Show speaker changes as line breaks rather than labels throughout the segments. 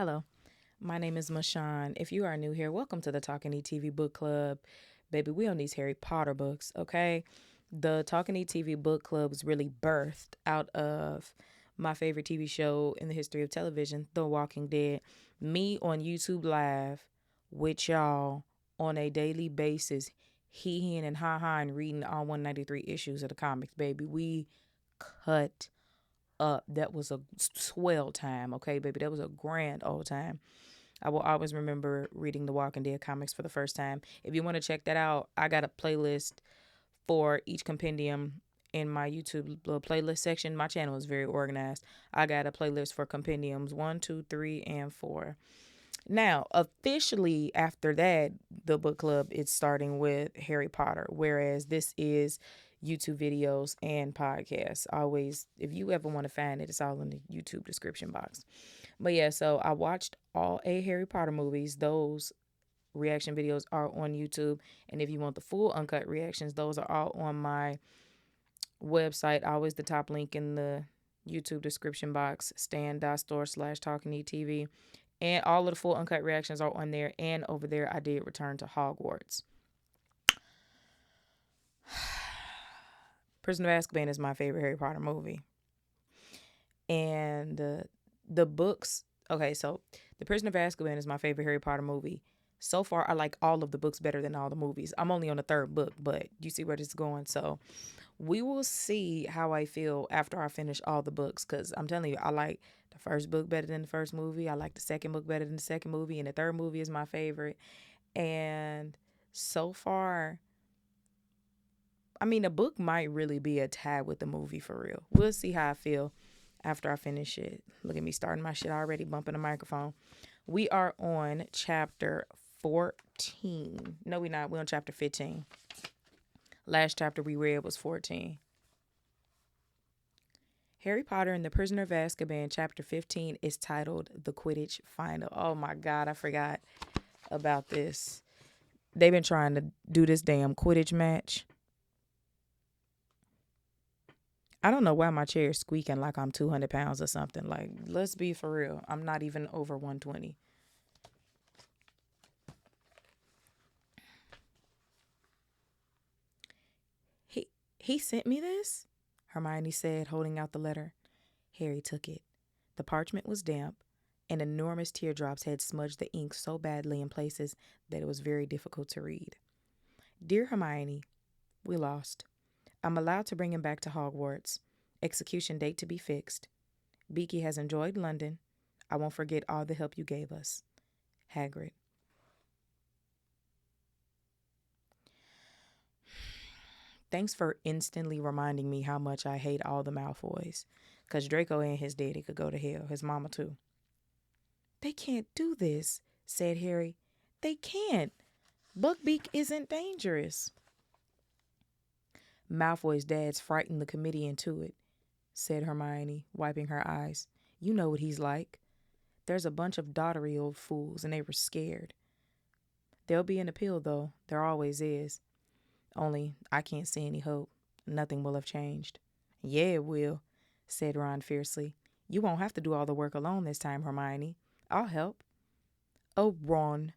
Hello, my name is Mashawn. If you are new here, welcome to the Talking ETV Book Club. Baby, we on these Harry Potter books, okay? The Talking ETV Book Club was really birthed out of my favorite TV show in the history of television, The Walking Dead. Me on YouTube Live with y'all on a daily basis, he and ha and reading all 193 issues of the comics, baby. We cut up. That was a swell time, okay, baby. That was a grand old time. I will always remember reading the Walking Dead comics for the first time. If you want to check that out, I got a playlist for each compendium in my YouTube playlist section. My channel is very organized. I got a playlist for compendiums 1, 2, 3, and 4. Now, officially after that, the book club is starting with Harry Potter, whereas this is YouTube videos and podcasts. Always, if you ever want to find it, it's all in the YouTube description box. But yeah, so I watched all 8 Harry Potter movies. Those reaction videos are on YouTube. And if you want the full uncut reactions, those are all on my website. Always the top link in the YouTube description box, stan.store/talkingetv. And all of the full uncut reactions are on there. And over there, I did Return to Hogwarts. Prison of Azkaban is my favorite Harry Potter movie. And the books, okay, so The Prison of Azkaban is my favorite Harry Potter movie. So far, I like all of the books better than all the movies. I'm only on the third book, but you see where this is going. So we will see how I feel after I finish all the books, because I'm telling you, I like the first book better than the first movie. I like the second book better than the second movie, and the third movie is my favorite. And so far, I mean, the book might really be a tie with the movie for real. We'll see how I feel after I finish it. Look at me starting my shit already, bumping the microphone. We are on chapter 14. No, we're not. We're on chapter 15. Last chapter we read was 14. Harry Potter and the Prisoner of Azkaban, chapter 15, is titled The Quidditch Final. Oh my God, I forgot about this. They've been trying to do this damn Quidditch match. I don't know why my chair is squeaking like I'm 200 pounds or something. Like, let's be for real. I'm not even over 120. He sent me this? Hermione said, holding out the letter. Harry took it. The parchment was damp, and enormous teardrops had smudged the ink so badly in places that it was very difficult to read. Dear Hermione, we lost. I'm allowed to bring him back to Hogwarts. Execution date to be fixed. Beaky has enjoyed London. I won't forget all the help you gave us. Hagrid. Thanks for instantly reminding me how much I hate all the Malfoys. Because Draco and his daddy could go to hell. His mama, too. They can't do this, said Harry. They can't. Buckbeak isn't dangerous. Malfoy's dad's frightened the committee into it, said Hermione, wiping her eyes. You know what he's like. There's a bunch of dottery old fools, and they were scared. There'll be an appeal, though. There always is. Only I can't see any hope. Nothing will have changed. Yeah, it will, said Ron fiercely. You won't have to do all the work alone this time, Hermione. I'll help. Oh, Ron.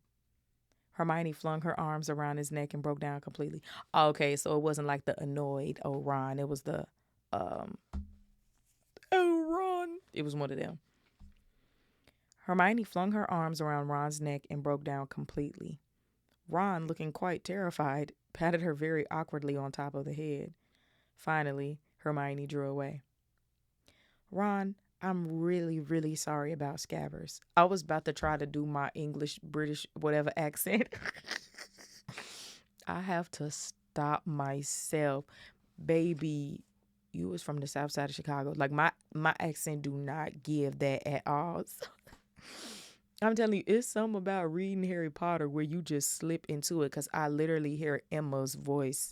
Hermione flung her arms around his neck and broke down completely. Okay, so it wasn't like the annoyed, oh, Ron. It was the, oh, Ron. It was one of them. Hermione flung her arms around Ron's neck and broke down completely. Ron, looking quite terrified, patted her very awkwardly on top of the head. Finally, Hermione drew away. Ron, I'm really, really sorry about Scabbers. I was about to try to do my English, British, whatever accent. I have to stop myself. Baby, you was from the south side of Chicago. Like, my accent do not give that at all. I'm telling you, it's something about reading Harry Potter where you just slip into it, because I literally hear Emma's voice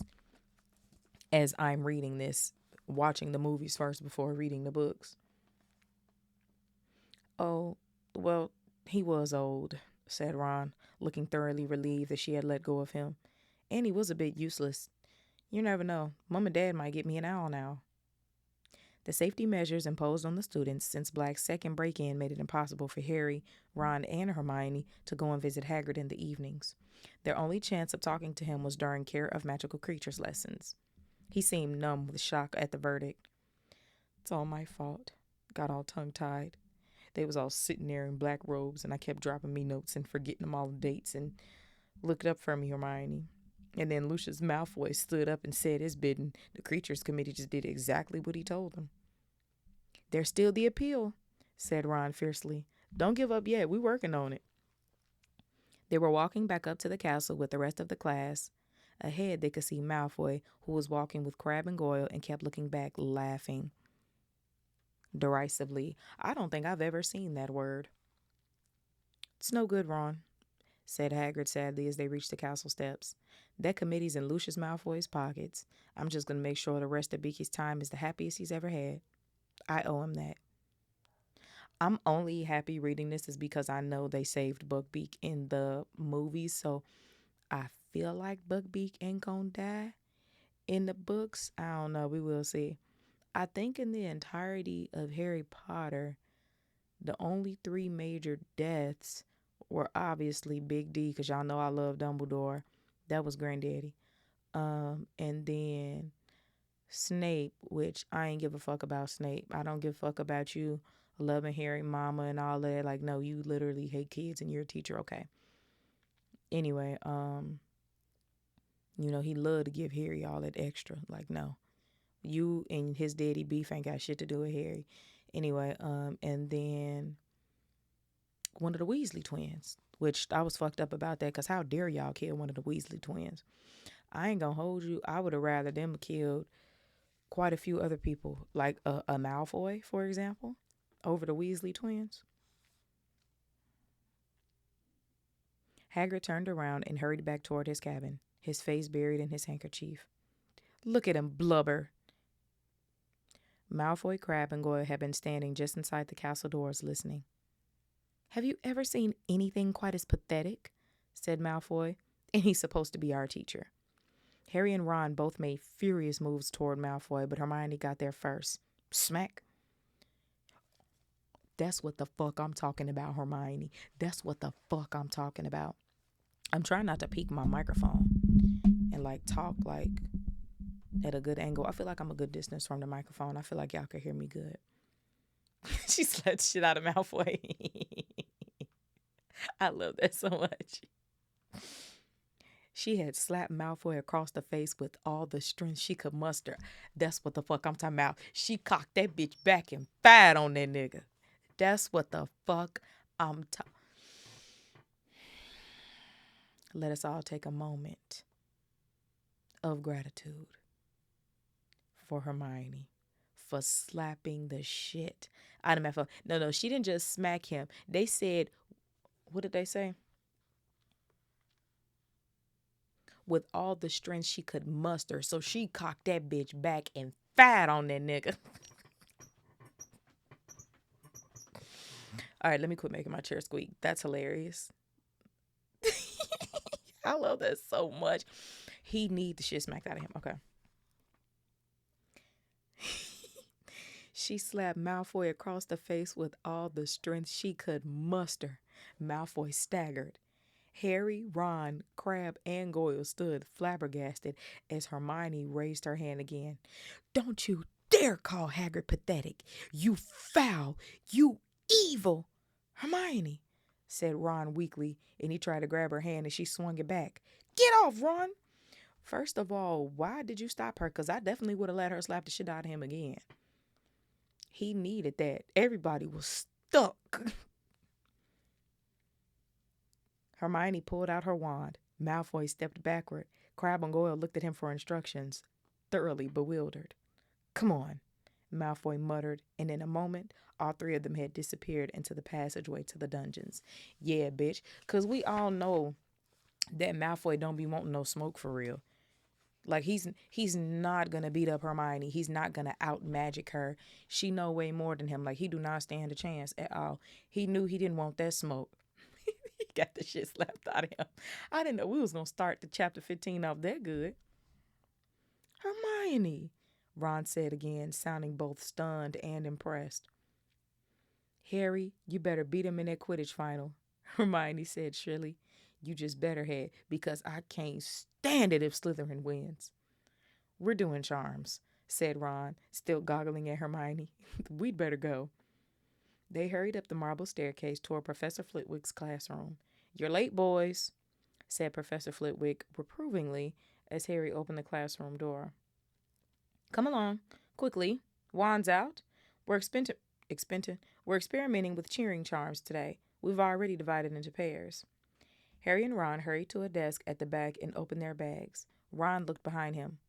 as I'm reading this, watching the movies first before reading the books. Oh, well, he was old, said Ron, looking thoroughly relieved that she had let go of him. And he was a bit useless. You never know. Mom and Dad might get me an owl now. The safety measures imposed on the students since Black's second break in made it impossible for Harry, Ron, and Hermione to go and visit Hagrid in the evenings. Their only chance of talking to him was during Care of Magical Creatures lessons. He seemed numb with shock at the verdict. It's all my fault. Got all tongue tied. They was all sitting there in black robes, and I kept dropping me notes and forgetting them all the dates and looked up for me, Hermione. And then Lucius Malfoy stood up and said his bidding. The Creatures Committee just did exactly what he told them. There's still the appeal, said Ron fiercely. Don't give up yet. We're working on it. They were walking back up to the castle with the rest of the class. Ahead, they could see Malfoy, who was walking with Crabbe and Goyle and kept looking back, laughing derisively. I don't think I've ever seen that word. It's no good, Ron, said Hagrid sadly as they reached the castle steps. That committee's in Lucius Malfoy's pockets. I'm just going to make sure the rest of Beaky's time is the happiest he's ever had. I owe him that. I'm only happy reading this is because I know they saved Buckbeak in the movies, so I feel like Buckbeak ain't gonna die in the books. I don't know. We will see. I think in the entirety of Harry Potter, the only three major deaths were obviously Big D, because y'all know I love Dumbledore. That was Granddaddy. And then Snape, which I ain't give a fuck about Snape. I don't give a fuck about you loving Harry mama and all that. Like, no, you literally hate kids and you're a teacher. Okay. Anyway, he loved to give Harry all that extra. Like, no. You and his daddy beef ain't got shit to do with Harry. Anyway, and then one of the Weasley twins, which I was fucked up about that, because how dare y'all kill one of the Weasley twins? I ain't gonna hold you. I would have rather them killed quite a few other people, like a Malfoy, for example, over the Weasley twins. Hagrid turned around and hurried back toward his cabin, his face buried in his handkerchief. Look at him blubber. Malfoy, Crabbe, and Goyle had been standing just inside the castle doors listening. Have you ever seen anything quite as pathetic? Said Malfoy. And he's supposed to be our teacher. Harry and Ron both made furious moves toward Malfoy, but Hermione got there first. Smack. That's what the fuck I'm talking about, Hermione. That's what the fuck I'm talking about. I'm trying not to peek my microphone and talk at a good angle. I feel like I'm a good distance from the microphone. I feel like y'all can hear me good. She slapped shit out of Malfoy. I love that so much. She had slapped Malfoy across the face with all the strength she could muster. That's what the fuck I'm talking about. She cocked that bitch back and fired on that nigga. That's what the fuck I'm talking. Let us all take a moment of gratitude for Hermione for slapping the shit out of Malfoy. No, she didn't just smack him. They said, what did they say? With all the strength she could muster. So she cocked that bitch back and fired on that nigga. All right, let me quit making my chair squeak. That's hilarious. I love that so much. He need the shit smacked out of him. Okay. She slapped Malfoy across the face with all the strength she could muster. Malfoy staggered. Harry, Ron, Crabbe, and Goyle stood flabbergasted as Hermione raised her hand again. Don't you dare call Hagrid pathetic. You foul, you evil. Hermione, said Ron weakly, and he tried to grab her hand and she swung it back. Get off, Ron. First of all, why did you stop her? Because I definitely would have let her slap the shit out of him again. He needed that. Everybody was stuck. Hermione pulled out her wand. Malfoy stepped backward. Crabbe and Goyle looked at him for instructions, thoroughly bewildered. Come on, Malfoy muttered, and in a moment, all three of them had disappeared into the passageway to the dungeons. Yeah, bitch, because we all know that Malfoy don't be wanting no smoke for real. Like, he's not going to beat up Hermione. He's not going to out-magic her. She know way more than him. Like, he do not stand a chance at all. He knew he didn't want that smoke. He got the shit slapped out of him. I didn't know we was going to start the chapter 15 off that good. Hermione, Ron said again, sounding both stunned and impressed. Harry, you better beat him in that Quidditch final, Hermione said shrilly. You just better head, because I can't stand it if Slytherin wins. We're doing charms, said Ron, still goggling at Hermione. We'd better go. They hurried up the marble staircase toward Professor Flitwick's classroom. You're late, boys, said Professor Flitwick reprovingly as Harry opened the classroom door. Come along, quickly. Wands out. We're We're experimenting with cheering charms today. We've already divided into pairs. Harry and Ron hurried to a desk at the back and opened their bags. Ron looked behind him.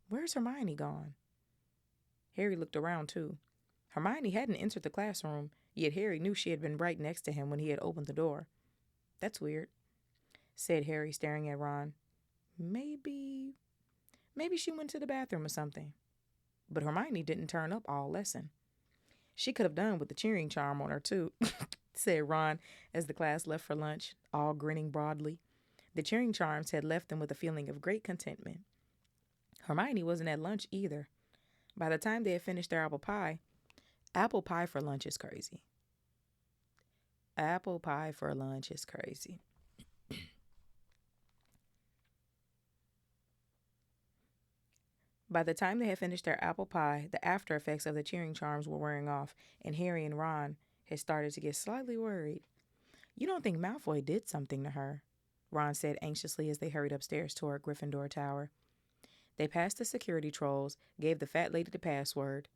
Where's Hermione gone? Harry looked around too. Hermione hadn't entered the classroom, yet Harry knew she had been right next to him when he had opened the door. That's weird, said Harry, staring at Ron. Maybe she went to the bathroom or something. But Hermione didn't turn up all lesson. She could have done with the cheering charm on her, too, said Ron as the class left for lunch, all grinning broadly. The cheering charms had left them with a feeling of great contentment. Hermione wasn't at lunch either. By the time they had finished their apple pie for lunch is crazy. Apple pie for lunch is crazy. By the time they had finished their apple pie, the after effects of the cheering charms were wearing off, and Harry and Ron had started to get slightly worried. You don't think Malfoy did something to her? Ron said anxiously as they hurried upstairs toward Gryffindor Tower. They passed the security trolls, gave the fat lady the password.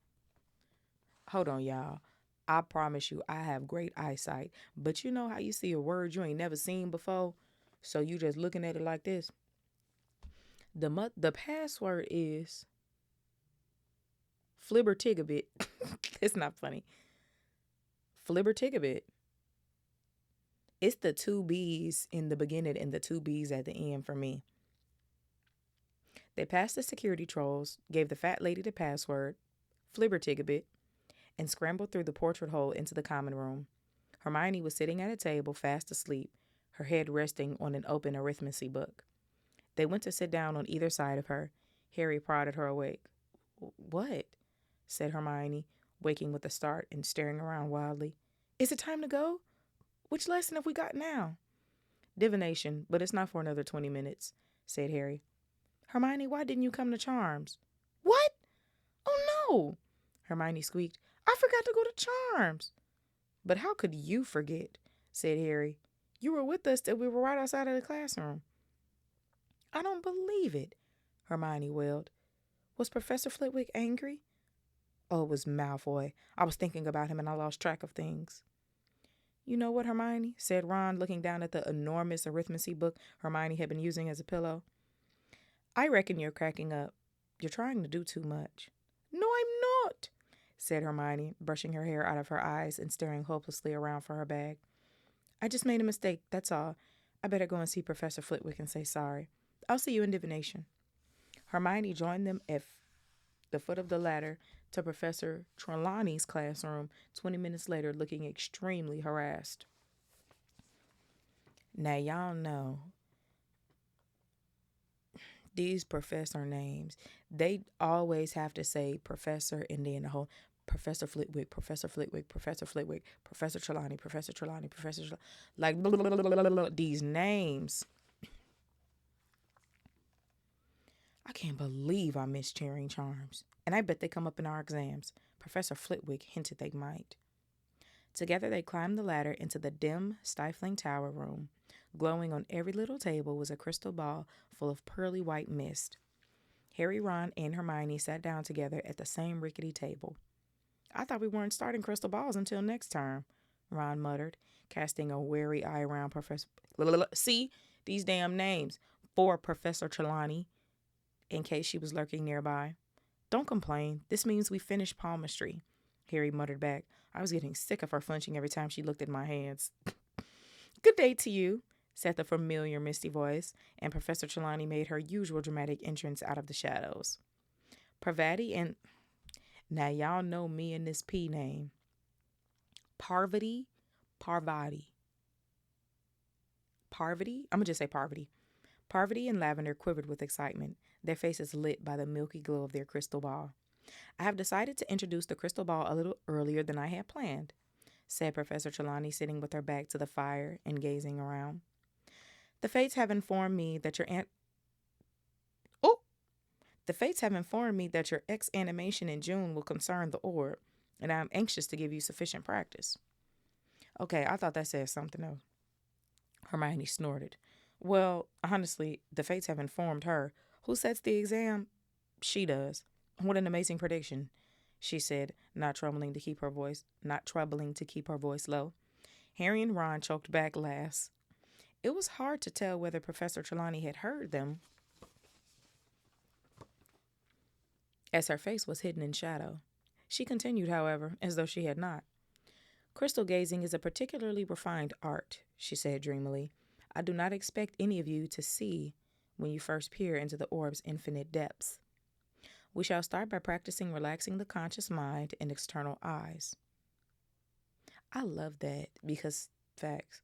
Hold on, y'all. I promise you I have great eyesight, but you know how you see a word you ain't never seen before? So you just looking at it like this. The password is Flibbertigabit. It's not funny. Flibbertigabit. It's the two B's in the beginning and the two B's at the end for me. They passed the security trolls, gave the fat lady the password, Flibbertigabit, and scrambled through the portrait hole into the common room. Hermione was sitting at a table, fast asleep, her head resting on an open arithmetic book. They went to sit down on either side of her. Harry prodded her awake. What? Said Hermione, waking with a start and staring around wildly. Is it time to go? Which lesson have we got now? Divination, but it's not for another 20 minutes, said Harry. Hermione, why didn't you come to Charms? What? Oh no, Hermione squeaked. I forgot to go to Charms. But how could you forget? Said Harry. You were with us till we were right outside of the classroom. I don't believe it, Hermione wailed. Was Professor Flitwick angry? Oh, it was Malfoy. I was thinking about him and I lost track of things. You know what, Hermione? Said Ron, looking down at the enormous arithmetic book Hermione had been using as a pillow. I reckon you're cracking up. You're trying to do too much. No, I'm not, said Hermione, brushing her hair out of her eyes and staring hopelessly around for her bag. I just made a mistake, that's all. I better go and see Professor Flitwick and say sorry. I'll see you in divination. Hermione joined them at the foot of the ladder to Professor Trelawney's classroom 20 minutes later, looking extremely harassed. Now, y'all know these professor names, they always have to say professor and then the whole Professor Flitwick, Professor Flitwick, Professor Flitwick, Professor Trelawney, Professor Trelawney, Professor Trelawney, like blah, blah, blah, blah, blah, these names. I can't believe I missed cheering charms. And I bet they come up in our exams. Professor Flitwick hinted they might. Together they climbed the ladder into the dim, stifling tower room. Glowing on every little table was a crystal ball full of pearly white mist. Harry, Ron, and Hermione sat down together at the same rickety table. I thought we weren't starting crystal balls until next term, Ron muttered, casting a wary eye around Professor... See? These damn names. For Professor Trelawney, in case she was lurking nearby. Don't complain. This means we finished palmistry, Harry muttered back. I was getting sick of her flinching every time she looked at my hands. Good day to you, said the familiar misty voice, and Professor Trelawney made her usual dramatic entrance out of the shadows. Parvati and... Now y'all know me and this P name. Parvati? I'm going to just say Parvati. Parvati and Lavender quivered with excitement, their faces lit by the milky glow of their crystal ball. I have decided to introduce the crystal ball a little earlier than I had planned, said Professor Trelawney, sitting with her back to the fire and gazing around. The fates have informed me that your aunt. Oh! The fates have informed me that your X animation in June will concern the orb, and I am anxious to give you sufficient practice. Okay, I thought that said something else. Hermione snorted. Well, honestly, the fates have informed her. Who sets the exam? She does. What an amazing prediction, she said, not troubling to keep her voice low. Harry and Ron choked back laughs. It was hard to tell whether Professor Trelawney had heard them, as her face was hidden in shadow. She continued, however, as though she had not. Crystal gazing is a particularly refined art, she said dreamily. I do not expect any of you to see when you first peer into the orb's infinite depths. We shall start by practicing relaxing the conscious mind and external eyes. I love that because, facts.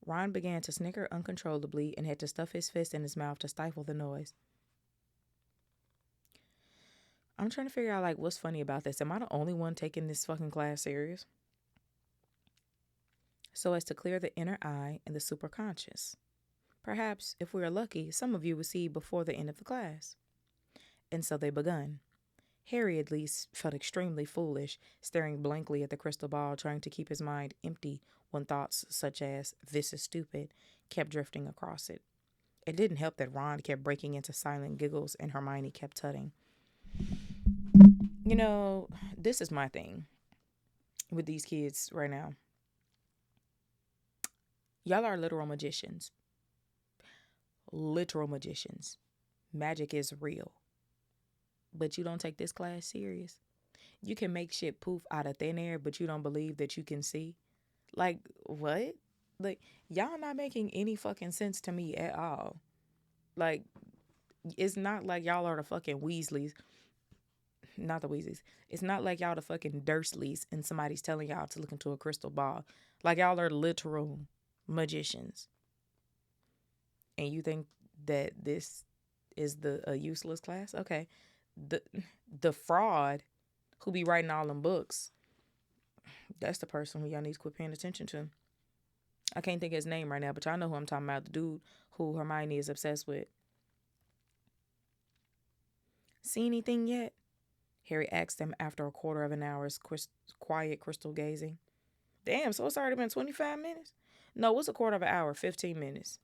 Ron began to snicker uncontrollably and had to stuff his fist in his mouth to stifle the noise. I'm trying to figure out, like, what's funny about this. Am I the only one taking this fucking class serious? So as to clear the inner eye and the superconscious. Perhaps, if we are lucky, some of you will see before the end of the class. And so they begun. Harry, at least, felt extremely foolish, staring blankly at the crystal ball, trying to keep his mind empty when thoughts such as, this is stupid, kept drifting across it. It didn't help that Ron kept breaking into silent giggles and Hermione kept tutting. You know, this is my thing with these kids right now. Y'all are literal magicians. Literal magicians. Magic is real. But you don't take this class serious. You can make shit poof out of thin air, but you don't believe that you can see. Like, what? Like, y'all not making any fucking sense to me at all. Like, it's not like y'all are the fucking Weasleys. Not the Weasleys. It's not like y'all the fucking Dursleys and somebody's telling y'all to look into a crystal ball. Like, y'all are literal magicians. And you think that this is a useless class? Okay. The fraud who be writing all them books, that's the person who y'all need to quit paying attention to. I can't think of his name right now, but y'all know who I'm talking about. The dude who Hermione is obsessed with. See anything yet? Harry asked him after a quarter of an hour's quiet crystal gazing. Damn, so it's already been 25 minutes? No, it's a quarter of an hour, 15 minutes.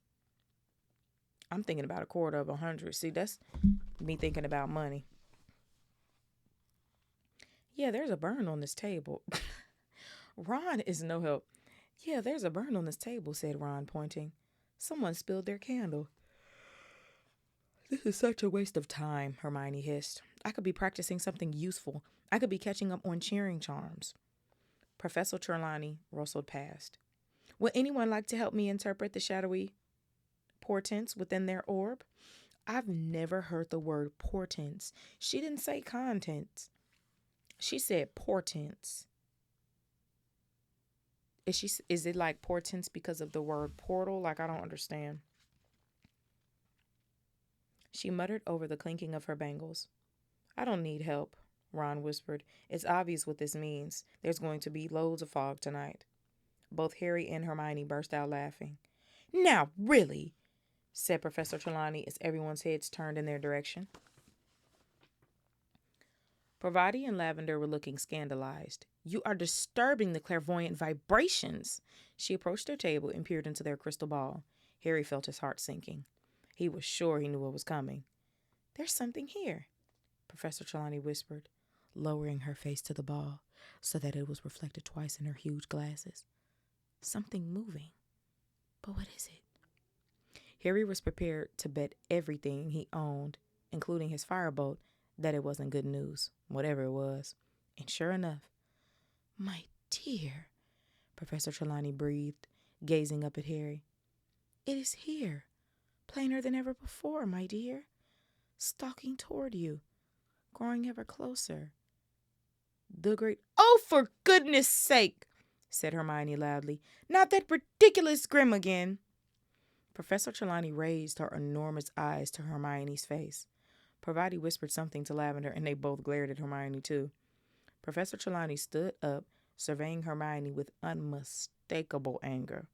I'm thinking about a quarter of 100. See, that's me thinking about money. Yeah, there's a burn on this table. Ron is no help. Yeah, there's a burn on this table, said Ron, pointing. Someone spilled their candle. This is such a waste of time, Hermione hissed. I could be practicing something useful. I could be catching up on cheering charms. Professor Trelawney rustled past. Would anyone like to help me interpret the shadowy portents within their orb? I've never heard the word portents. She didn't say contents. She said portents. Is it like portents because of the word portal? Like, I don't understand. She muttered over the clinking of her bangles. I don't need help, Ron whispered. It's obvious what this means. There's going to be loads of fog tonight. Both Harry and Hermione burst out laughing. Now, really, said Professor Trelawney as everyone's heads turned in their direction. Parvati and Lavender were looking scandalized. You are disturbing the clairvoyant vibrations. She approached their table and peered into their crystal ball. Harry felt his heart sinking. He was sure he knew what was coming. There's something here, Professor Trelawney whispered, lowering her face to the ball so that it was reflected twice in her huge glasses. Something moving. But what is it? Harry was prepared to bet everything he owned, including his firebolt, that it wasn't good news, whatever it was. And sure enough, my dear, Professor Trelawney breathed, gazing up at Harry. It is here, plainer than ever before, my dear, stalking toward you, growing ever closer. The great... Oh, for goodness sake, said Hermione loudly. Not that ridiculous grim again. Professor Trelawney raised her enormous eyes to Hermione's face. Parvati whispered something to Lavender, and they both glared at Hermione, too. Professor Trelawney stood up, surveying Hermione with unmistakable anger.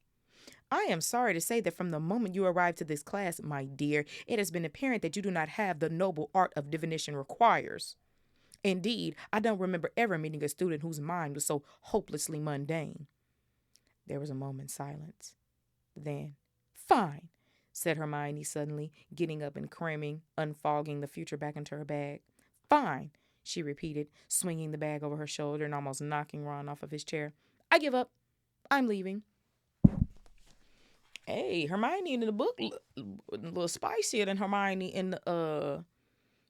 I am sorry to say that from the moment you arrived to this class, my dear, it has been apparent that you do not have the noble art of divination requires. Indeed, I don't remember ever meeting a student whose mind was so hopelessly mundane. There was a moment's silence. Then, fine, said Hermione suddenly, getting up and cramming, unfogging the future back into her bag. Fine, she repeated, swinging the bag over her shoulder and almost knocking Ron off of his chair. I give up. I'm leaving. Hey, Hermione in the book a little spicier than Hermione in the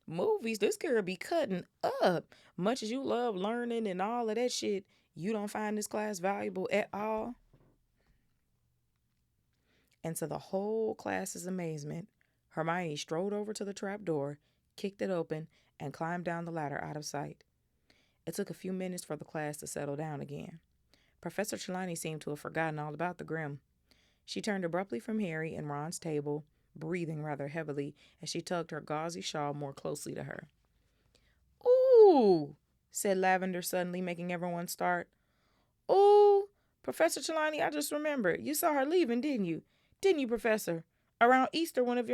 movies. This girl be cutting up. Much as you love learning and all of that shit, you don't find this class valuable at all. And to the whole class's amazement, Hermione strode over to the trap door, kicked it open, and climbed down the ladder out of sight. It took a few minutes for the class to settle down again. Professor Trelawney seemed to have forgotten all about the Grim. She turned abruptly from Harry and Ron's table, breathing rather heavily as she tugged her gauzy shawl more closely to her. Ooh, said Lavender suddenly, making everyone start. Ooh, Professor Trelawney, I just remembered. You saw her leaving, didn't you? Didn't you, Professor? Around Easter, one of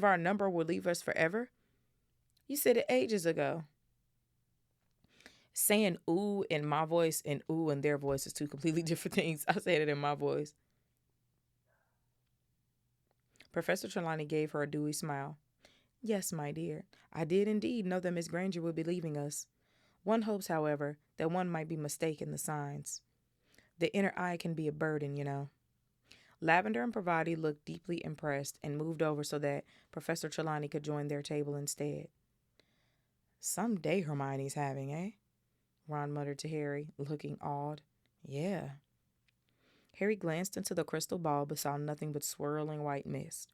our number will leave us forever? You said it ages ago. Saying ooh in my voice and ooh in their voice is two completely different things. I said it in my voice. Professor Trelawney gave her a dewy smile. Yes, my dear, I did indeed know that Miss Granger would be leaving us. One hopes, however, that one might be mistaken the signs. The inner eye can be a burden, you know. Lavender and Parvati looked deeply impressed and moved over so that Professor Trelawney could join their table instead. Some day Hermione's having, eh? Ron muttered to Harry, looking awed. Yeah. Harry glanced into the crystal ball but saw nothing but swirling white mist.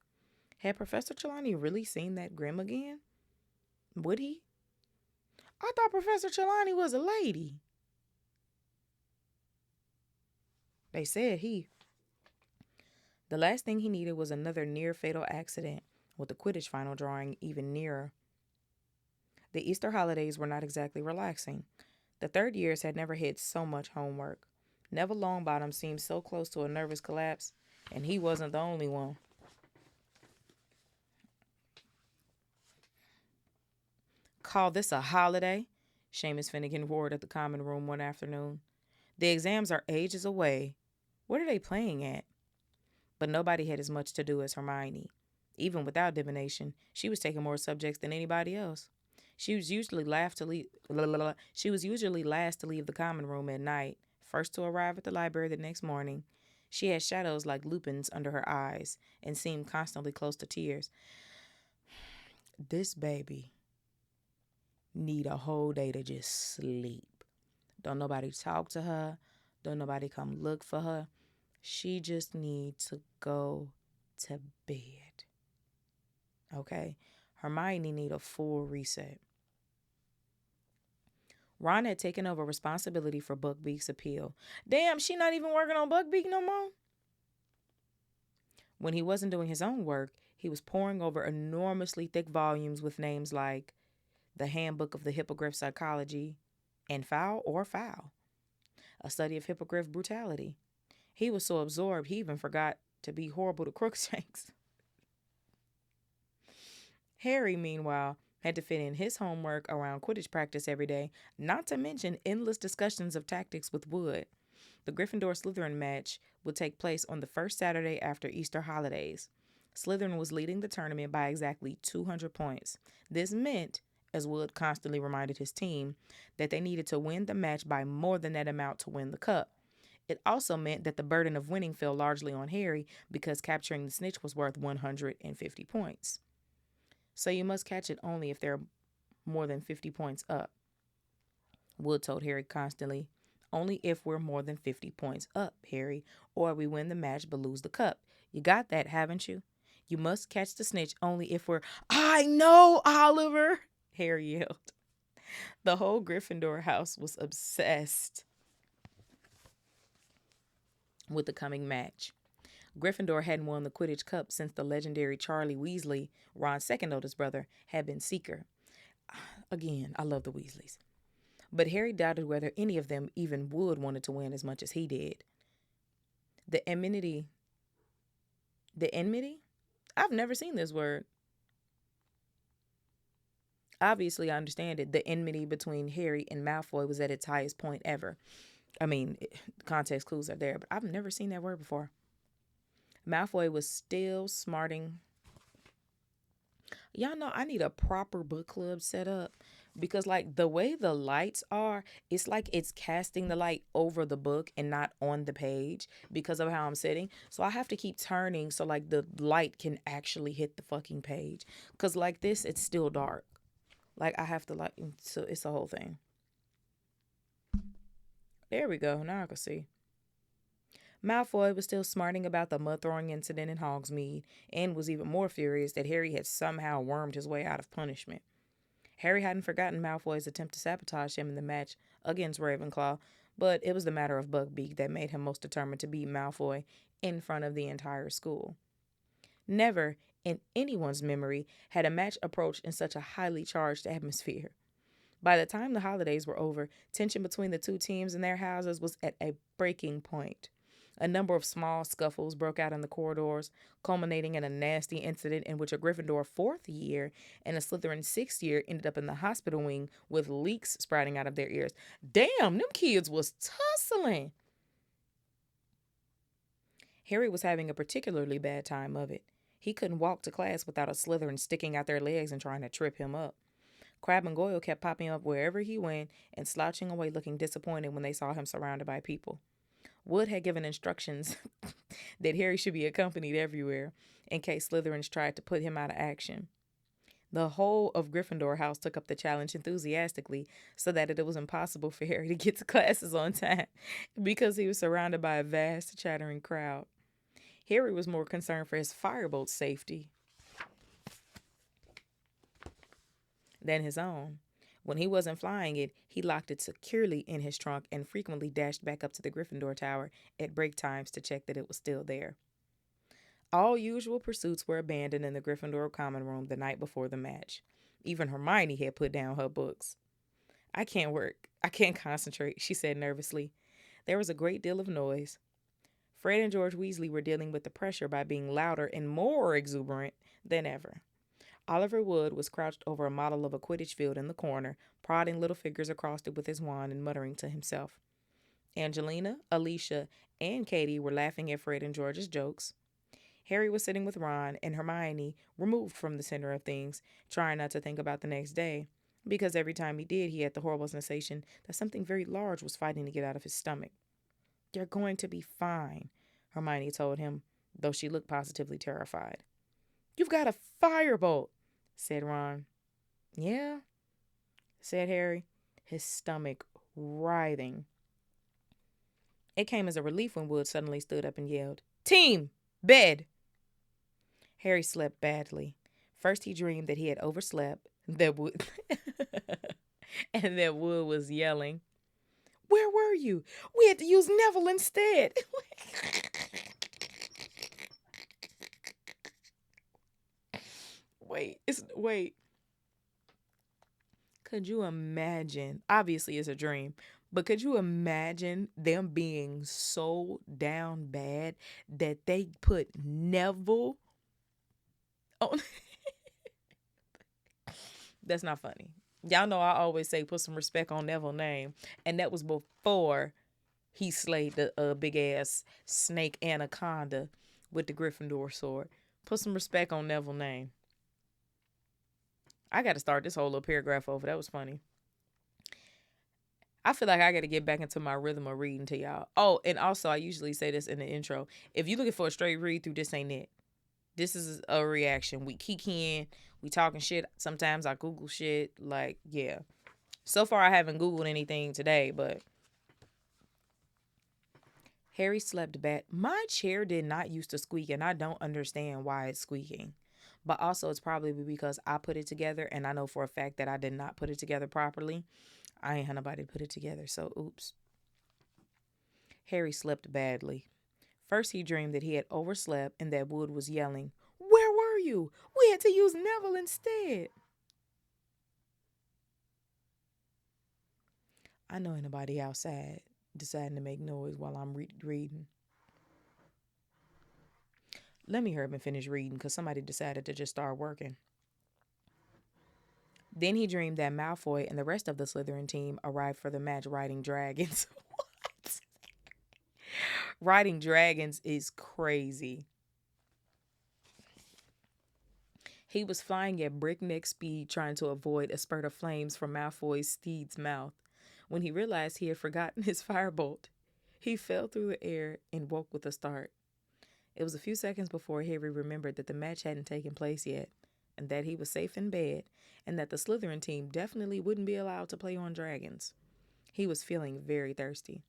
Had Professor Trelawney really seen that Grim again? Would he? I thought Professor Trelawney was a lady. They said he. The last thing he needed was another near-fatal accident, with the Quidditch final drawing even nearer. The Easter holidays were not exactly relaxing. The third years had never had so much homework. Neville Longbottom seemed so close to a nervous collapse, and he wasn't the only one. Call this a holiday? Seamus Finnegan roared at the common room one afternoon. The exams are ages away. What are they playing at? But nobody had as much to do as Hermione. Even without divination, she was taking more subjects than anybody else. She was usually last to leave the common room at night, first to arrive at the library the next morning. She had shadows like lupins under her eyes and seemed constantly close to tears. This baby need a whole day to just sleep. Don't nobody talk to her. Don't nobody come look for her. She just needs to go to bed. Okay? Hermione need a full reset. Ron had taken over responsibility for Buckbeak's appeal. Damn, she not even working on Buckbeak no more? When he wasn't doing his own work, he was poring over enormously thick volumes with names like The Handbook of the Hippogriff Psychology and Foul or Foul, a study of hippogriff brutality. He was so absorbed he even forgot to be horrible to Crookshanks. Harry, meanwhile, had to fit in his homework around Quidditch practice every day, not to mention endless discussions of tactics with Wood. The Gryffindor-Slytherin match would take place on the first Saturday after Easter holidays. Slytherin was leading the tournament by exactly 200 points. This meant, as Wood constantly reminded his team, that they needed to win the match by more than that amount to win the cup. It also meant that the burden of winning fell largely on Harry because capturing the snitch was worth 150 points. So you must catch it only if there are more than 50 points up. Wood told Harry constantly, only if we're more than 50 points up, Harry, or we win the match but lose the cup. You got that, haven't you? You must catch the snitch only if we're... I know, Oliver, Harry yelled. The whole Gryffindor house was obsessed with the coming match. Gryffindor hadn't won the Quidditch Cup since the legendary Charlie Weasley, Ron's second oldest brother, had been Seeker. Again, I love the Weasleys. But Harry doubted whether any of them even would wanted to win as much as he did. The enmity. The enmity? I've never seen this word. Obviously, I understand it. The enmity between Harry and Malfoy was at its highest point ever. I mean, context clues are there, but I've never seen that word before. Malfoy was still smarting. Y'all know I need a proper book club set up because, like, the way the lights are, it's like it's casting the light over the book and not on the page because of how I'm sitting. So I have to keep turning so, like, the light can actually hit the fucking page. Because, like this, it's still dark. Like, I have to, like, so it's a whole thing. There we go. Now I can see. Malfoy was still smarting about the mud throwing incident in Hogsmeade and was even more furious that Harry had somehow wormed his way out of punishment. Harry hadn't forgotten Malfoy's attempt to sabotage him in the match against Ravenclaw, but it was the matter of Buckbeak that made him most determined to beat Malfoy in front of the entire school. Never, in anyone's memory, had a match approached in such a highly charged atmosphere. By the time the holidays were over, tension between the two teams and their houses was at a breaking point. A number of small scuffles broke out in the corridors, culminating in a nasty incident in which a Gryffindor fourth year and a Slytherin sixth year ended up in the hospital wing with leaks sprouting out of their ears. Damn, them kids was tussling. Harry was having a particularly bad time of it. He couldn't walk to class without a Slytherin sticking out their legs and trying to trip him up. Crabbe and Goyle kept popping up wherever he went and slouching away looking disappointed when they saw him surrounded by people. Wood had given instructions that Harry should be accompanied everywhere in case Slytherins tried to put him out of action. The whole of Gryffindor House took up the challenge enthusiastically so that it was impossible for Harry to get to classes on time because he was surrounded by a vast chattering crowd. Harry was more concerned for his firebolt safety than his own. When he wasn't flying it, he locked it securely in his trunk and frequently dashed back up to the Gryffindor Tower at break times to check that it was still there. All usual pursuits were abandoned in the Gryffindor common room the night before the match. Even Hermione had put down her books. "I can't work. I can't concentrate," she said nervously. There was a great deal of noise. Fred and George Weasley were dealing with the pressure by being louder and more exuberant than ever. Oliver Wood was crouched over a model of a Quidditch field in the corner, prodding little figures across it with his wand and muttering to himself. Angelina, Alicia, and Katie were laughing at Fred and George's jokes. Harry was sitting with Ron and Hermione, removed from the center of things, trying not to think about the next day, because every time he did, he had the horrible sensation that something very large was fighting to get out of his stomach. "They're going to be fine," Hermione told him, though she looked positively terrified. "You've got a firebolt," said Ron. "Yeah," said Harry, his stomach writhing. It came as a relief when Wood suddenly stood up and yelled, "Team! Bed!" Harry slept badly. First he dreamed that he had overslept, that Wood and that Wood was yelling, "Where were you? We had to use Neville instead." Wait. Could you imagine? Obviously, it's a dream, but could you imagine them being so down bad that they put Neville on? That's not funny. Y'all know I always say put some respect on Neville's name, and that was before he slayed the big ass snake anaconda with the Gryffindor sword. Put some respect on Neville's name. I got to start this whole little paragraph over. That was funny. I feel like I got to get back into my rhythm of reading to y'all. Oh, and also I usually say this in the intro. If you're looking for a straight read through, this ain't it. This is a reaction. We kikiing, we talking shit. Sometimes I Google shit. Like, yeah. So far I haven't Googled anything today, but Harry slept bad. My chair did not used to squeak, and I don't understand why it's squeaking. But also it's probably because I put it together, and I know for a fact that I did not put it together properly. I ain't had nobody put it together, so oops. Harry slept badly. First, he dreamed that he had overslept and that Wood was yelling, "Where were you? We had to use Neville instead." I know anybody outside deciding to make noise while I'm reading. Let me hurry up and finish reading because somebody decided to just start working. Then he dreamed that Malfoy and the rest of the Slytherin team arrived for the match riding dragons. What? Riding dragons is crazy. He was flying at breakneck speed trying to avoid a spurt of flames from Malfoy's steed's mouth. When he realized he had forgotten his firebolt, he fell through the air and woke with a start. It was a few seconds before Harry remembered that the match hadn't taken place yet, and that he was safe in bed, and that the Slytherin team definitely wouldn't be allowed to play on dragons. He was feeling very thirsty.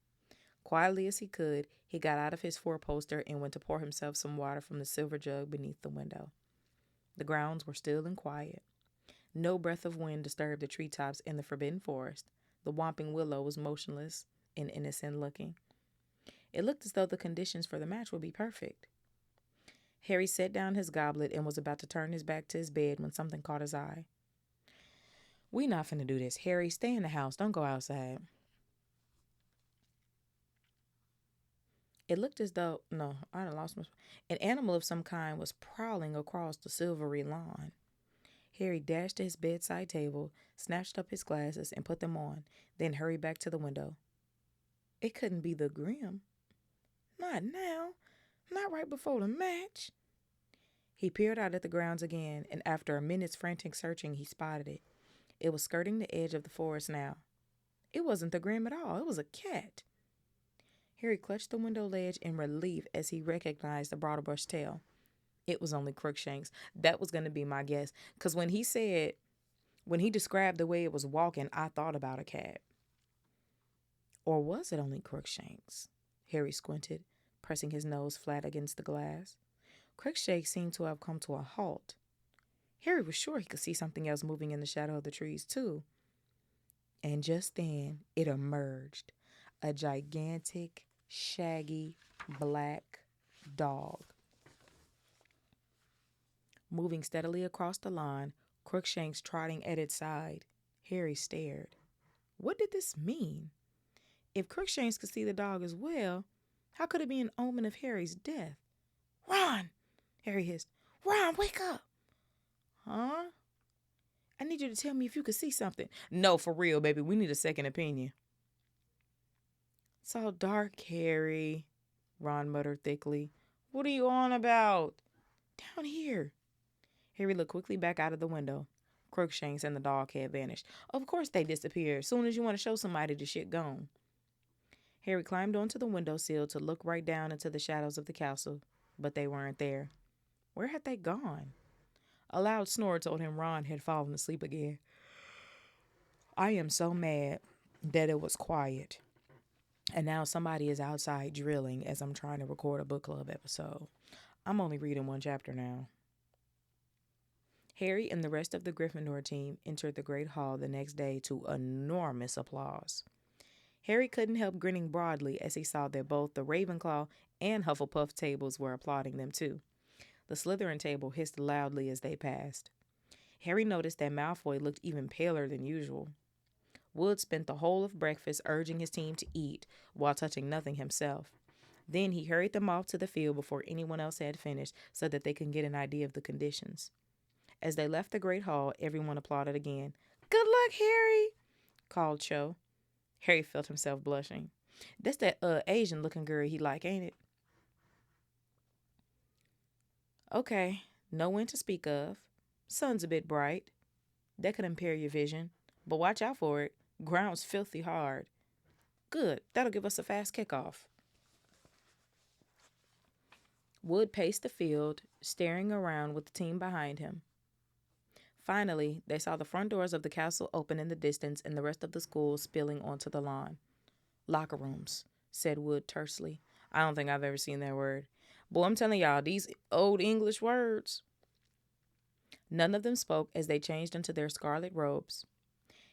Quietly as he could, he got out of his four-poster and went to pour himself some water from the silver jug beneath the window. The grounds were still and quiet. No breath of wind disturbed the treetops in the forbidden forest. The whomping willow was motionless and innocent looking. It looked as though the conditions for the match would be perfect. Harry set down his goblet and was about to turn his back to his bed when something caught his eye. "We not finna do this. Harry, stay in the house. Don't go outside." It looked as though, no, I done lost my, an animal of some kind was prowling across the silvery lawn. Harry dashed to his bedside table, snatched up his glasses, and put them on, then hurried back to the window. It couldn't be the Grim. Not now. Not right before the match. He peered out at the grounds again, and after a minute's frantic searching, he spotted it. It was skirting the edge of the forest now. It wasn't the Grim at all. It was a cat. Harry clutched the window ledge in relief as he recognized the bridle-brush tail. It was only Crookshanks. That was going to be my guess. Because when he described the way it was walking, I thought about a cat. Or was it only Crookshanks? Harry squinted, pressing his nose flat against the glass. Crookshanks seemed to have come to a halt. Harry was sure he could see something else moving in the shadow of the trees, too. And just then, it emerged. A gigantic, shaggy, black dog. Moving steadily across the lawn, Crookshanks trotting at its side. Harry stared. What did this mean? If Crookshanks could see the dog as well, how could it be an omen of Harry's death? "Ron!" Harry hissed. "Ron, wake up!" "Huh? I need you to tell me if you could see something." "No, for real, baby. We need a second opinion." "It's all dark, Harry," Ron muttered thickly. "What are you on about?" "Down here." Harry looked quickly back out of the window. Crookshanks and the dog had vanished. Of course they disappear. As soon as you want to show somebody the shit gone. Harry climbed onto the windowsill to look right down into the shadows of the castle, but they weren't there. Where had they gone? A loud snore told him Ron had fallen asleep again. I am so mad that it was quiet. And now somebody is outside drilling as I'm trying to record a book club episode. I'm only reading one chapter now. Harry and the rest of the Gryffindor team entered the Great Hall the next day to enormous applause. Harry couldn't help grinning broadly as he saw that both the Ravenclaw and Hufflepuff tables were applauding them too. The Slytherin table hissed loudly as they passed. Harry noticed that Malfoy looked even paler than usual. Wood spent the whole of breakfast urging his team to eat while touching nothing himself. Then he hurried them off to the field before anyone else had finished so that they could get an idea of the conditions. As they left the Great Hall, everyone applauded again. "Good luck, Harry," called Cho. Harry felt himself blushing. "That's that Asian-looking girl he like, ain't it?" "Okay, no wind to speak of. Sun's a bit bright. That could impair your vision, but watch out for it. Ground's filthy hard." "Good, that'll give us a fast kickoff." Wood paced the field, staring around with the team behind him. Finally, they saw the front doors of the castle open in the distance and the rest of the school spilling onto the lawn. "Locker rooms," said Wood tersely. I don't think I've ever seen that word. Boy, I'm telling y'all, these old English words. None of them spoke as they changed into their scarlet robes.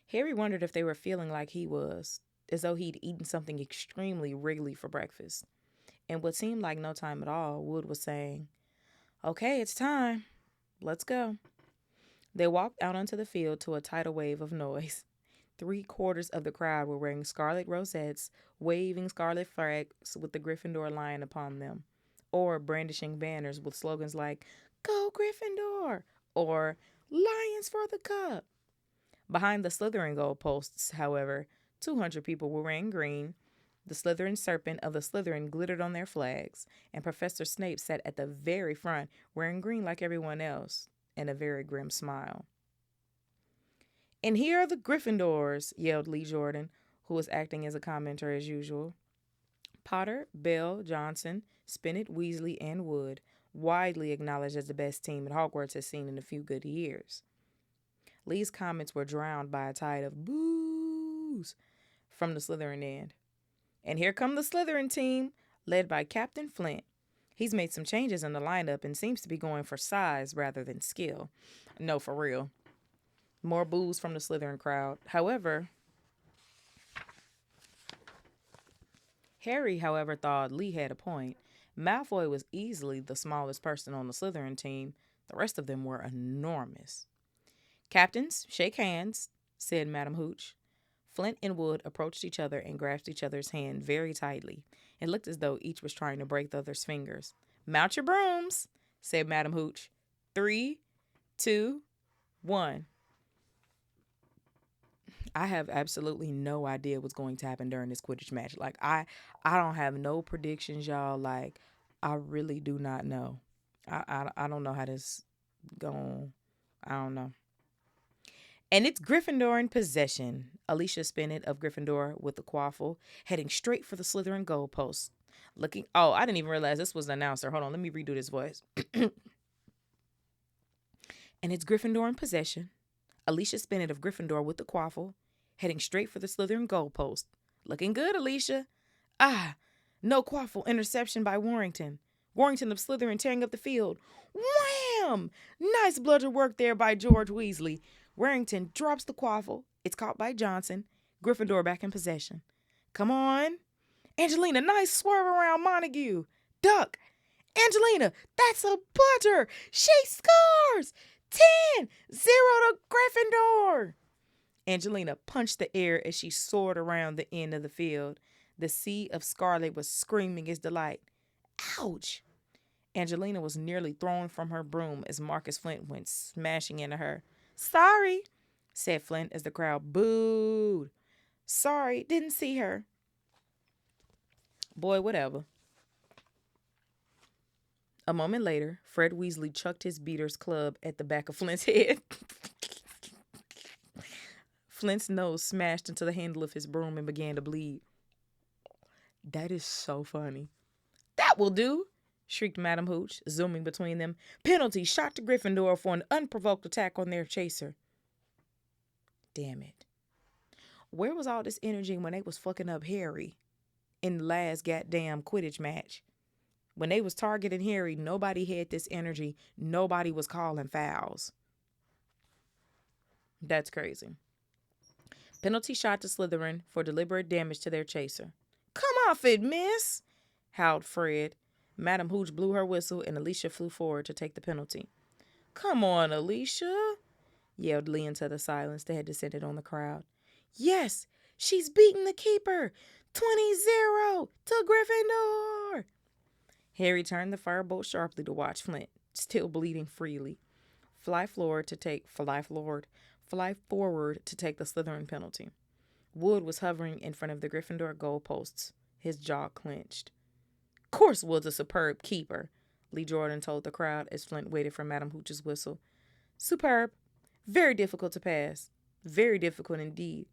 Harry wondered if they were feeling like he was, as though he'd eaten something extremely wriggly for breakfast. In what seemed like no time at all, Wood was saying, "Okay, it's time. Let's go." They walked out onto the field to a tidal wave of noise. Three-quarters of the crowd were wearing scarlet rosettes, waving scarlet flags with the Gryffindor lion upon them, or brandishing banners with slogans like, "Go Gryffindor!" or "Lions for the Cup." Behind the Slytherin goalposts, however, 200 people were wearing green. The Slytherin serpent of the Slytherin glittered on their flags, and Professor Snape sat at the very front, wearing green like everyone else, and a very grim smile. "And here are the Gryffindors," yelled Lee Jordan, who was acting as a commenter as usual. Potter, Bell, Johnson, Spinnet, Weasley, and Wood, widely acknowledged as the best team that Hogwarts has seen in a few good years. Lee's comments were drowned by a tide of boos from the Slytherin end. "And here come the Slytherin team, led by Captain Flint. He's made some changes in the lineup and seems to be going for size rather than skill." No, for real. More boos from the Slytherin crowd. Harry, however, thought Lee had a point. Malfoy was easily the smallest person on the Slytherin team. The rest of them were enormous. "Captains, shake hands," said Madam Hooch. Flint and Wood approached each other and grasped each other's hand very tightly. It looked as though each was trying to break the other's fingers. "Mount your brooms," said Madam Hooch. 3, 2, 1. I have absolutely no idea what's going to happen during this Quidditch match. Like, I don't have no predictions, y'all. Like, I really do not know. I don't know how this going. I don't know. "And it's Gryffindor in possession." Alicia Spinnet of Gryffindor with the quaffle, heading straight for the Slytherin goalpost. I didn't even realize this was the announcer. Hold on, let me redo this voice. "And it's Gryffindor in possession." Alicia Spinnet of Gryffindor with the quaffle, heading straight for the Slytherin goalpost. "Looking good, Alicia." "Ah, no quaffle, interception by Warrington. Warrington of Slytherin tearing up the field. Wham! Nice bludger work there by George Weasley. Warrington drops the quaffle. It's caught by Johnson. Gryffindor back in possession. Come on. Angelina, nice swerve around Montague. Duck. Angelina, that's a bludger. She scores. 10-0 to Gryffindor." Angelina punched the air as she soared around the end of the field. The sea of scarlet was screaming its delight. Ouch! Angelina was nearly thrown from her broom as Marcus Flint went smashing into her. "Sorry," said Flint as the crowd booed. "Sorry, didn't see her." Boy, whatever. A moment later, Fred Weasley chucked his beater's club at the back of Flint's head. Flint's nose smashed into the handle of his broom and began to bleed. That is so funny. "That will do," shrieked Madam Hooch, zooming between them. "Penalty shot to Gryffindor for an unprovoked attack on their chaser." Damn it. Where was all this energy when they was fucking up Harry in the last goddamn Quidditch match? When they was targeting Harry, nobody had this energy. Nobody was calling fouls. That's crazy. Penalty shot to Slytherin for deliberate damage to their chaser. "Come off it, miss," howled Fred. Madam Hooch blew her whistle and Alicia flew forward to take the penalty. "Come on, Alicia," yelled Lee into the silence that had descended on the crowd. "Yes, she's beaten the keeper. 20-0 to Gryffindor." Harry turned the firebolt sharply to watch Flint, still bleeding freely, fly forward to take the Slytherin penalty. Wood was hovering in front of the Gryffindor goalposts, his jaw clenched. "Course Wood's a superb keeper," Lee Jordan told the crowd as Flint waited for Madam Hooch's whistle. "Superb. Very difficult to pass. Very difficult indeed."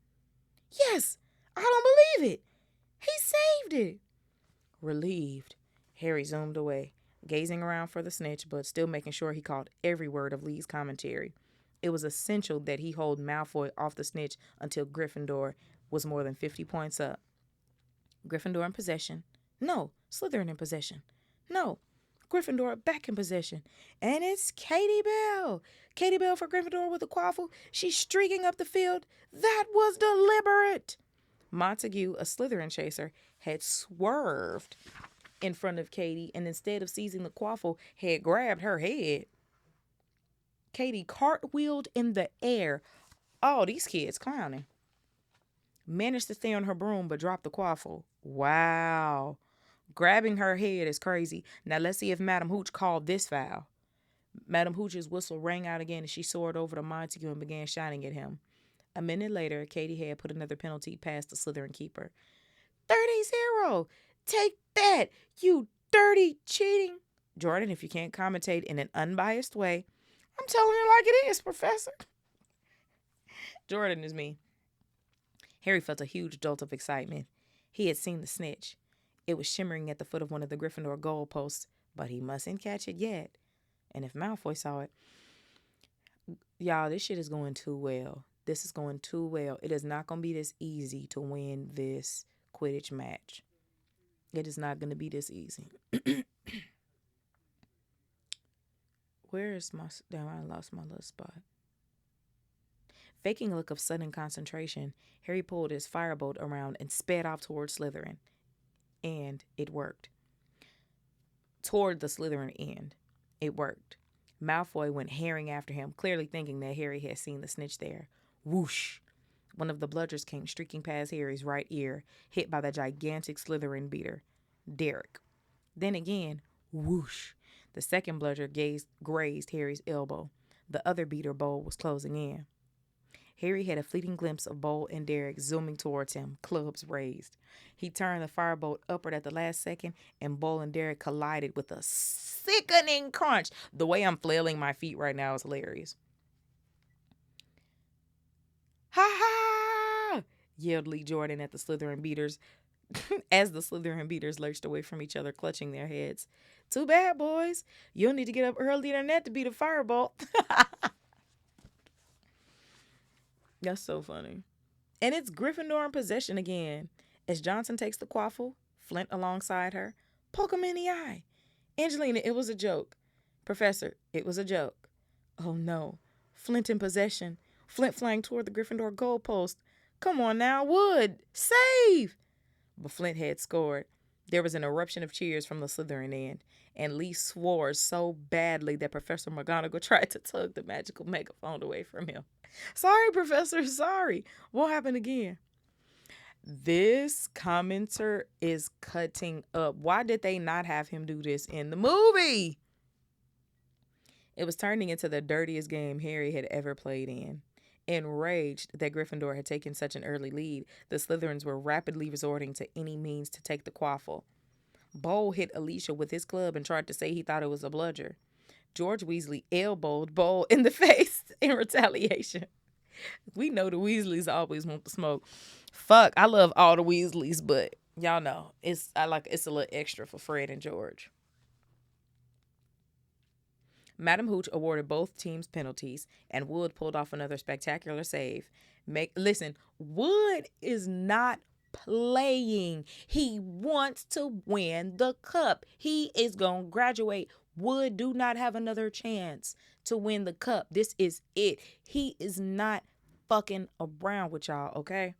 "Yes, I don't believe it. He saved it." Relieved, Harry zoomed away, gazing around for the snitch, but still making sure he caught every word of Lee's commentary. It was essential that he hold Malfoy off the snitch until Gryffindor was more than 50 points up. Gryffindor in possession. No, Slytherin in possession. No, Gryffindor back in possession. And it's Katie Bell. Katie Bell for Gryffindor with a quaffle. She's streaking up the field. That was deliberate. Montague, a Slytherin chaser, had swerved in front of Katie, and instead of seizing the quaffle, had grabbed her head. Katie cartwheeled in the air. Oh, these kids clowning. Managed to stay on her broom but dropped the quaffle. Wow. Grabbing her head is crazy. Now let's see if Madam Hooch called this foul. Madam Hooch's whistle rang out again as she soared over to Montague and began shouting at him. A minute later, Katie had put another penalty past the Slytherin keeper. 30-0. Take that, you dirty cheating. Jordan, if you can't commentate in an unbiased way, I'm telling it like it is, Professor. Jordan is me. Harry felt a huge jolt of excitement. He had seen the snitch. It was shimmering at the foot of one of the Gryffindor goalposts, but he mustn't catch it yet. And if Malfoy saw it, y'all, this shit is going too well. This is going too well. It is not going to be this easy to win this Quidditch match. It is not going to be this easy. Where is my... Damn, I lost my little spot. Faking a look of sudden concentration, Harry pulled his firebolt around and sped off toward Slytherin. And it worked. Toward the Slytherin end. It worked. Malfoy went herring after him, clearly thinking that Harry had seen the snitch there. Whoosh! One of the bludgers came streaking past Harry's right ear, hit by the gigantic Slytherin beater, Derek. Then again, whoosh! The second bludger grazed Harry's elbow. The other beater bowl was closing in. Harry had a fleeting glimpse of Bowl and Derek zooming towards him, clubs raised. He turned the firebolt upward at the last second, and Bowl and Derek collided with a sickening crunch. The way I'm flailing my feet right now is hilarious. Ha ha! Yelled Lee Jordan at the Slytherin beaters as the Slytherin beaters lurched away from each other, clutching their heads. Too bad, boys. You'll need to get up earlier than that to beat a firebolt. That's so funny. And it's Gryffindor in possession again. As Johnson takes the quaffle, Flint alongside her. Poke him in the eye. Angelina, it was a joke. Professor, it was a joke. Oh no. Flint in possession. Flint flying toward the Gryffindor goalpost. Come on now, Wood. Save! But Flint had scored. There was an eruption of cheers from the Slytherin end, and Lee swore so badly that Professor McGonagall tried to tug the magical megaphone away from him. Sorry, Professor, sorry. Won't happen again. This commenter is cutting up. Why did they not have him do this in the movie? It was turning into the dirtiest game Harry had ever played in. Enraged that Gryffindor had taken such an early lead, the Slytherins were rapidly resorting to any means to take the quaffle. Bowl hit Alicia with his club and tried to say he thought it was a bludger. George Weasley elbowed Bowl in the face in retaliation. We know the Weasleys always want the smoke. Fuck, I love all the Weasleys, but y'all know it's a little extra for Fred and George. Madam Hooch awarded both teams penalties, and Wood pulled off another spectacular save. Listen, Wood is not playing. He wants to win the cup. He is going to graduate. Wood do not have another chance to win the cup. This is it. He is not fucking around with y'all, okay?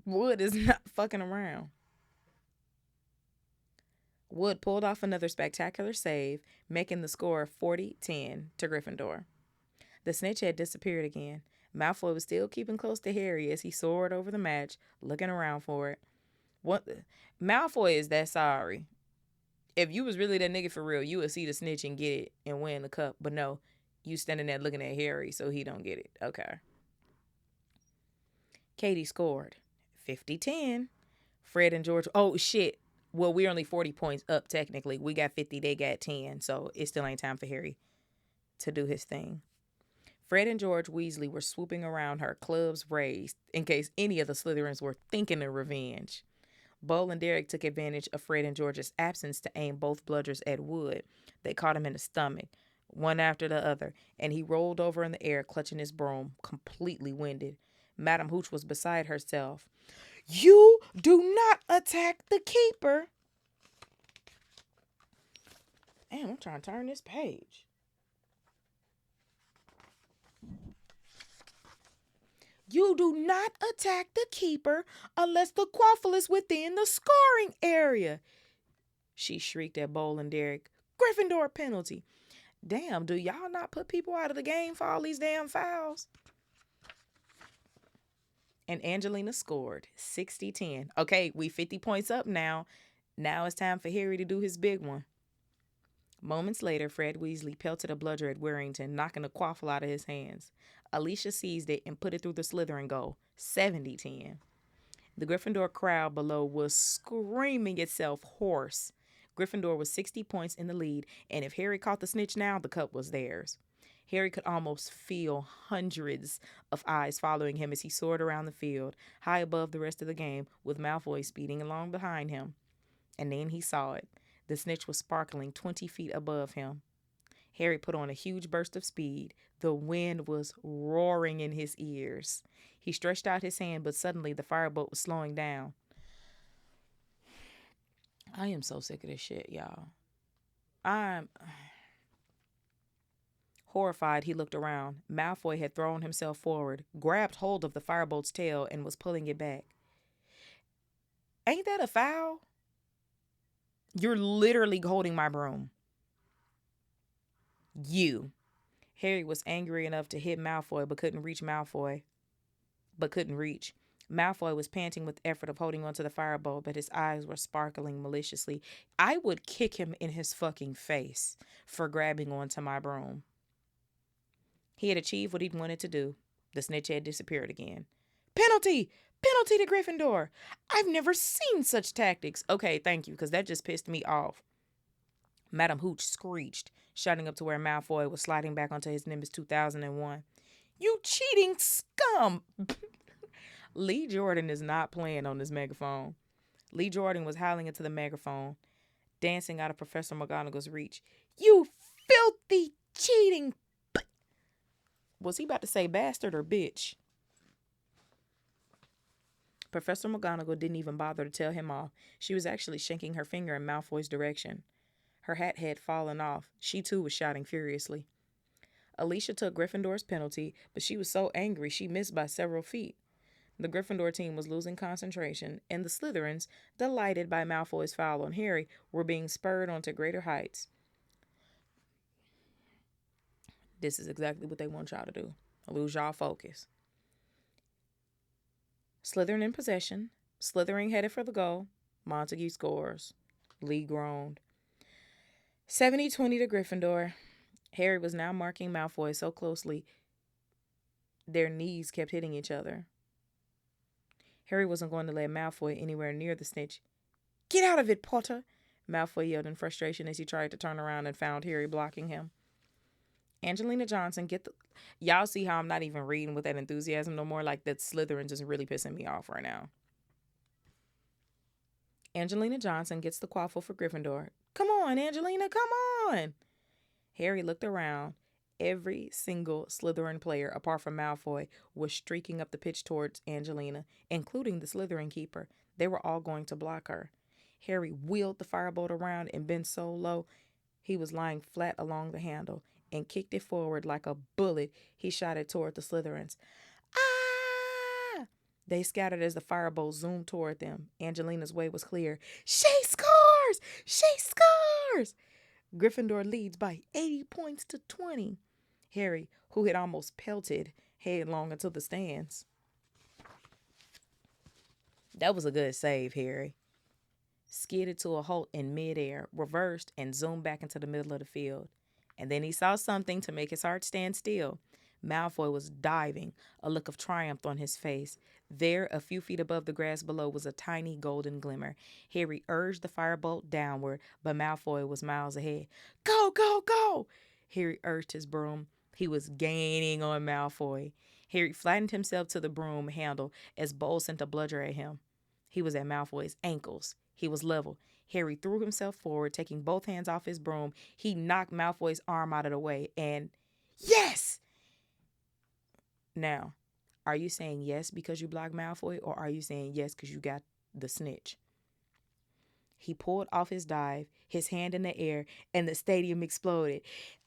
Wood is not fucking around. Wood pulled off another spectacular save, making the score 40-10 to Gryffindor. The snitch had disappeared again. Malfoy was still keeping close to Harry as he soared over the match, looking around for it. Malfoy is that sorry. If you was really that nigga for real, you would see the snitch and get it and win the cup. But no, you standing there looking at Harry so he don't get it. Okay. Katie scored 50-10. Fred and George... Oh, shit. Well, we're only 40 points up, technically. We got 50, they got 10, so it still ain't time for Harry to do his thing. Fred and George Weasley were swooping around her, clubs raised, in case any of the Slytherins were thinking of revenge. Bowl and Derek took advantage of Fred and George's absence to aim both bludgers at Wood. They caught him in the stomach, one after the other, and he rolled over in the air, clutching his broom, completely winded. Madam Hooch was beside herself. You do not attack the keeper. Damn, I'm trying to turn this page. You do not attack the keeper unless the quaffle is within the scoring area, she shrieked at Bowl and Derek. Gryffindor penalty. Damn, do y'all not put people out of the game for all these damn fouls? And Angelina scored 60-10. Okay, we 50 points up now. Now it's time for Harry to do his big one. Moments later, Fred Weasley pelted a bludger at Warrington, knocking the quaffle out of his hands. Alicia seized it and put it through the Slytherin goal, 70-10. The Gryffindor crowd below was screaming itself hoarse. Gryffindor was 60 points in the lead, and if Harry caught the snitch now, the cup was theirs. Harry could almost feel hundreds of eyes following him as he soared around the field, high above the rest of the game, with Malfoy speeding along behind him. And then he saw it. The snitch was sparkling 20 feet above him. Harry put on a huge burst of speed. The wind was roaring in his ears. He stretched out his hand, but suddenly the firebolt was slowing down. I am so sick of this shit, y'all. I'm horrified. He looked around. Malfoy had thrown himself forward, grabbed hold of the firebolt's tail, and was pulling it back. Ain't that a foul? You're literally holding my broom. You. Harry was angry enough to hit Malfoy, but couldn't reach. Malfoy was panting with effort of holding onto the firebolt, but his eyes were sparkling maliciously. I would kick him in his fucking face for grabbing onto my broom. He had achieved what he'd wanted to do. The snitch had disappeared again. Penalty! Penalty to Gryffindor! I've never seen such tactics. Okay, thank you, because that just pissed me off. Madam Hooch screeched, shouting up to where Malfoy was sliding back onto his Nimbus 2001. You cheating scum! Lee Jordan is not playing on this megaphone. Lee Jordan was howling into the megaphone, dancing out of Professor McGonagall's reach. You filthy, cheating... Was he about to say bastard or bitch? Professor McGonagall didn't even bother to tell him off. She was actually shaking her finger in Malfoy's direction. Her hat had fallen off. She too was shouting furiously. Alicia took Gryffindor's penalty, but she was so angry she missed by several feet. The Gryffindor team was losing concentration, and the Slytherins, delighted by Malfoy's foul on Harry, were being spurred onto greater heights. This is exactly what they want y'all to do. Lose y'all focus. Slytherin in possession. Slytherin headed for the goal. Montague scores. Lee groaned. 70-20 to Gryffindor. Harry was now marking Malfoy so closely their knees kept hitting each other. Harry wasn't going to let Malfoy anywhere near the snitch. Get out of it, Potter! Malfoy yelled in frustration as he tried to turn around and found Harry blocking him. Angelina Johnson, Y'all see how I'm not even reading with that enthusiasm no more? Like, that Slytherin is really pissing me off right now. Angelina Johnson gets the quaffle for Gryffindor. Come on, Angelina, come on! Harry looked around. Every single Slytherin player, apart from Malfoy, was streaking up the pitch towards Angelina, including the Slytherin keeper. They were all going to block her. Harry wheeled the firebolt around and bent so low he was lying flat along the handle and kicked it forward like a bullet. He shot it toward the Slytherins. Ah! They scattered as the firebolt zoomed toward them. Angelina's way was clear. She scores! She scores! Gryffindor leads by 80 points to 20. Harry, who had almost pelted headlong into the stands. That was a good save, Harry. Skidded to a halt in midair, reversed, and zoomed back into the middle of the field. And then he saw something to make his heart stand still. Malfoy was diving, a look of triumph on his face. There, a few feet above the grass below, was a tiny golden glimmer. Harry urged the firebolt downward, but Malfoy was miles ahead. Go, go, go! Harry urged his broom. He was gaining on Malfoy. Harry flattened himself to the broom handle as Bowl sent a bludger at him. He was at Malfoy's ankles. He was level. Harry threw himself forward, taking both hands off his broom. He knocked Malfoy's arm out of the way, and yes! Now, are you saying yes because you blocked Malfoy, or are you saying yes because you got the snitch? He pulled off his dive, his hand in the air, and the stadium exploded.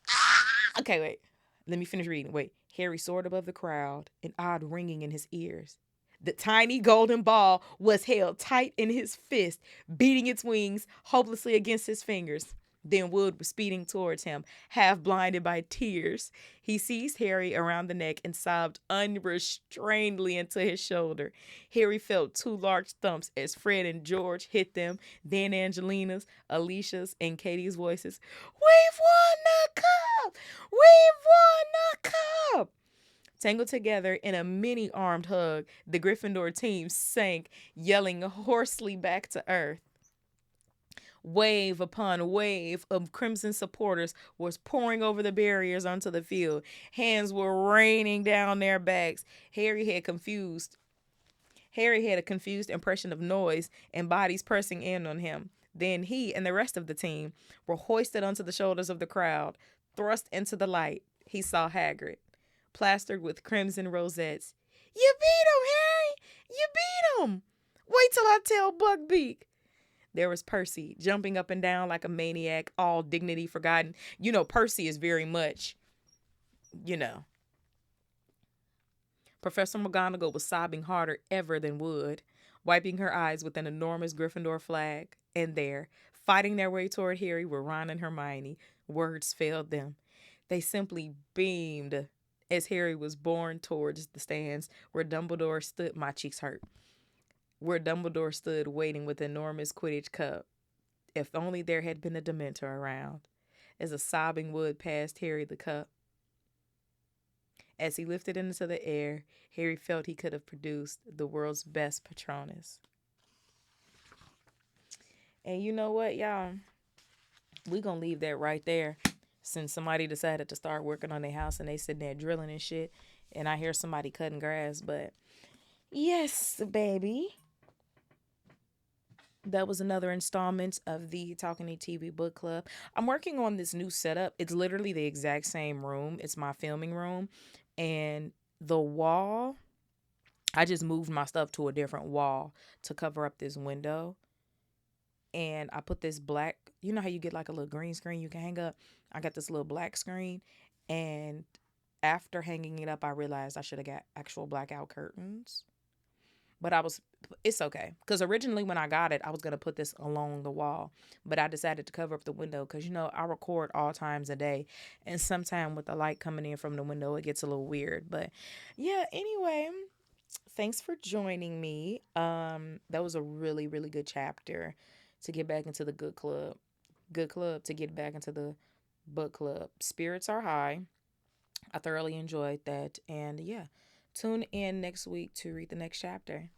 Ah! Okay, wait. Let me finish reading. Wait. Harry soared above the crowd, an odd ringing in his ears. The tiny golden ball was held tight in his fist, beating its wings hopelessly against his fingers. Then Wood was speeding towards him, half blinded by tears. He seized Harry around the neck and sobbed unrestrainedly into his shoulder. Harry felt two large thumps as Fred and George hit them, then Angelina's, Alicia's, and Katie's voices. We've won the cup! We've won the cup! Tangled together in a mini armed hug, the Gryffindor team sank, yelling hoarsely back to earth. Wave upon wave of crimson supporters was pouring over the barriers onto the field. Hands were raining down their backs. Harry had a confused impression of noise and bodies pressing in on him. Then he and the rest of the team were hoisted onto the shoulders of the crowd, thrust into the light. He saw Hagrid, plastered with crimson rosettes. You beat him, Harry! You beat him! Wait till I tell Buckbeak. There was Percy, jumping up and down like a maniac, all dignity forgotten. Percy is very much, you know. Professor McGonagall was sobbing harder ever than Wood, wiping her eyes with an enormous Gryffindor flag. And there, fighting their way toward Harry, were Ron and Hermione. Words failed them. They simply beamed as Harry was borne towards the stands where Dumbledore stood. My cheeks hurt. Where Dumbledore stood waiting with an enormous Quidditch cup. If only there had been a Dementor around. As a sobbing Wood passed Harry the cup. As he lifted it into the air, Harry felt he could have produced the world's best Patronus. And you know what, y'all? We're going to leave that right there. Since somebody decided to start working on their house and they sitting there drilling and shit. And I hear somebody cutting grass. But yes, baby. That was another installment of the Talking TV Book Club. I'm working on this new setup. It's literally the exact same room. It's my filming room. And the wall, I just moved my stuff to a different wall to cover up this window. And I put this black, you know how you get like a little green screen you can hang up? I got this little black screen. And after hanging it up, I realized I should have got actual blackout curtains. But it's okay. Because originally when I got it, I was going to put this along the wall. But I decided to cover up the window because, I record all times a day. And sometimes with the light coming in from the window, it gets a little weird. But yeah, anyway, thanks for joining me. That was a really, really good chapter to get back into the good club. Good club to get back into the book club. Spirits are high. I thoroughly enjoyed that. And yeah, tune in next week to read the next chapter.